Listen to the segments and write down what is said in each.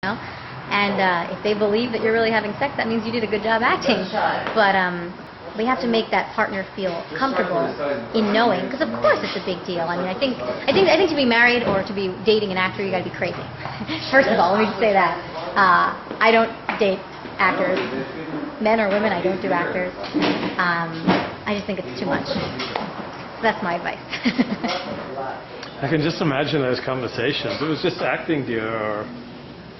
know? And if they believe that you're really having sex, that means you did a good job acting. But we have to make that partner feel comfortable in knowing, because of course it's a big deal. I mean, I think to be married or to be dating an actor, you got to be crazy. First of all, let me just say that I don't date actors, men or women. I don't do actors. I just think it's too much. So that's my advice. I can just imagine those conversations. It was just acting, dear.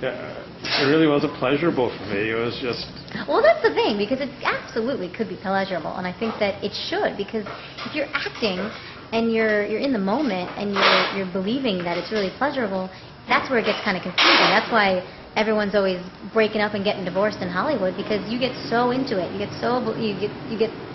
It really wasn't pleasurable for me. It was just... Well, that's the thing, because it absolutely could be pleasurable, and I think that it should, because if you're acting and you're in the moment and you're believing that it's really pleasurable, that's where it gets kind of confusing. That's why everyone's always breaking up and getting divorced in Hollywood, because you get so into it, you get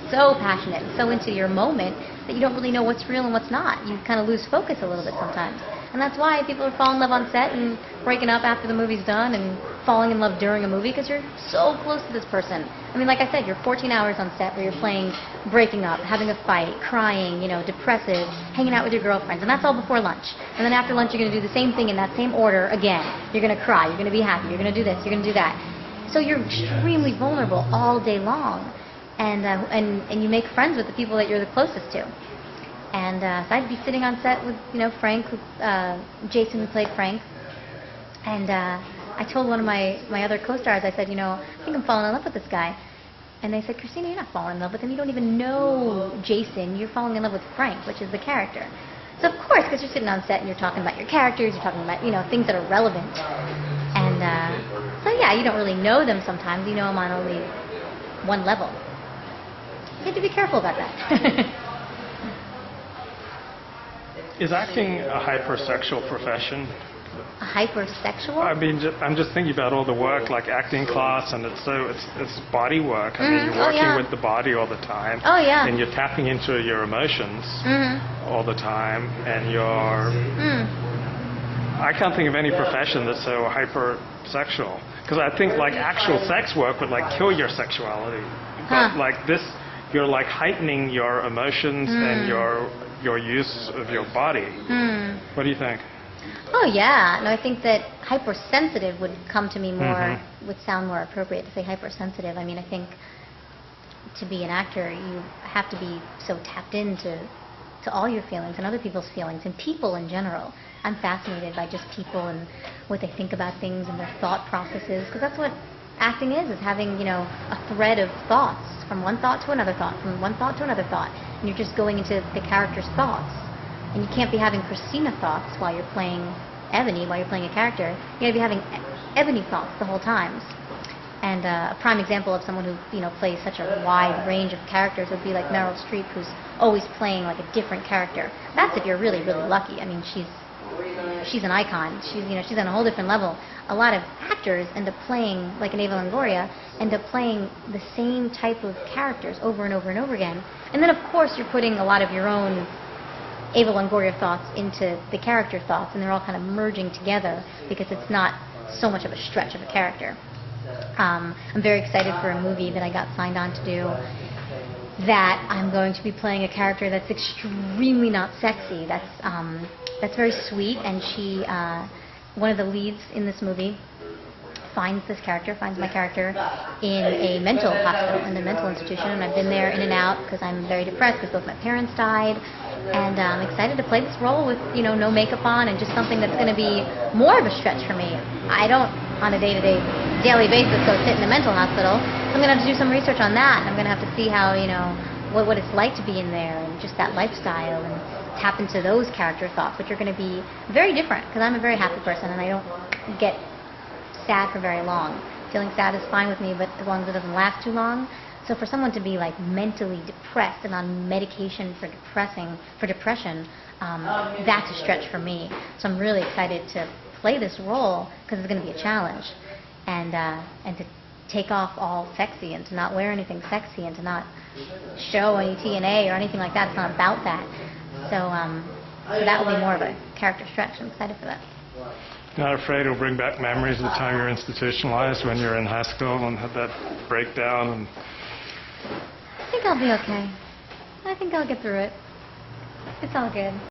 so passionate, so into your moment that you don't really know what's real and what's not. You kind of lose focus a little bit sometimes. And that's why people are falling in love on set and breaking up after the movie's done and falling in love during a movie, because you're so close to this person. I mean, like I said, you're 14 hours on set where you're playing breaking up, having a fight, crying, depressive, hanging out with your girlfriends, and that's all before lunch. And then after lunch, you're going to do the same thing in that same order again. You're going to cry, you're going to be happy, you're going to do this, you're going to do that. So you're extremely vulnerable all day long. And you make friends with the people that you're the closest to. And so I'd be sitting on set with, Frank, Jason, who played Frank. And I told one of my other co-stars, I said, I think I'm falling in love with this guy. And they said, Christina, you're not falling in love with him. You don't even know Jason. You're falling in love with Frank, which is the character. So of course, because you're sitting on set and you're talking about your characters, you're talking about, things that are relevant. And so yeah, you don't really know them sometimes. You know them on only one level. You have to be careful about that. Is acting a hypersexual profession? A hypersexual? I mean, I'm just thinking about all the work, like acting class, and it's body work. I mean, you're working with the body all the time. Oh, yeah. And you're tapping into your emotions all the time, and I can't think of any profession that's so hypersexual. Because I think, like, actual sex work would, like, kill your sexuality. But, like, this... You're like heightening your emotions and your use of your body. What do you think? Oh yeah, no, I think that hypersensitive would come to me more, would sound more appropriate to say hypersensitive. I mean, I think to be an actor, you have to be so tapped into all your feelings and other people's feelings and people in general. I'm fascinated by just people and what they think about things and their thought processes, because that's what acting is having, a thread of thoughts, from one thought to another thought, from one thought to another thought, and you're just going into the character's thoughts. And you can't be having Christina thoughts while you're playing Ebony, while you're playing a character. You gotta be having Ebony thoughts the whole time. And a prime example of someone who, plays such a wide range of characters would be like Meryl Streep, who's always playing like a different character. That's if you're really, really lucky. I mean, she's an icon. She's on a whole different level. A lot of actors end up playing, like in Ava Longoria, end up playing the same type of characters over and over and over again. And then, of course, you're putting a lot of your own Ava Longoria thoughts into the character thoughts, and they're all kind of merging together because it's not so much of a stretch of a character. I'm very excited for a movie that I got signed on to do, that I'm going to be playing a character that's extremely not sexy. That's very sweet, and she, one of the leads in this movie, finds my character in a mental hospital, in a mental institution, and I've been there in and out because I'm very depressed because both my parents died, and I'm excited to play this role with, no makeup on, and just something that's going to be more of a stretch for me. I don't, on a daily basis, go sit in a mental hospital, so I'm going to have to do some research on that, and I'm going to have to see how, what it's like to be in there, and just that lifestyle, and tap into those character thoughts, which are going to be very different, because I'm a very happy person, and I don't get sad for very long. Feeling sad is fine with me, but as long as it doesn't last too long. So for someone to be like mentally depressed and on medication for depression, that's a stretch for me. So I'm really excited to play this role because it's going to be a challenge, and to take off all sexy and to not wear anything sexy and to not show any TNA or anything like that. It's not about that. So that will be more of a character stretch. I'm excited for that. Not afraid it'll bring back memories of the time you're institutionalized when you're in high school and had that breakdown? I think I'll be okay. I think I'll get through it. It's all good.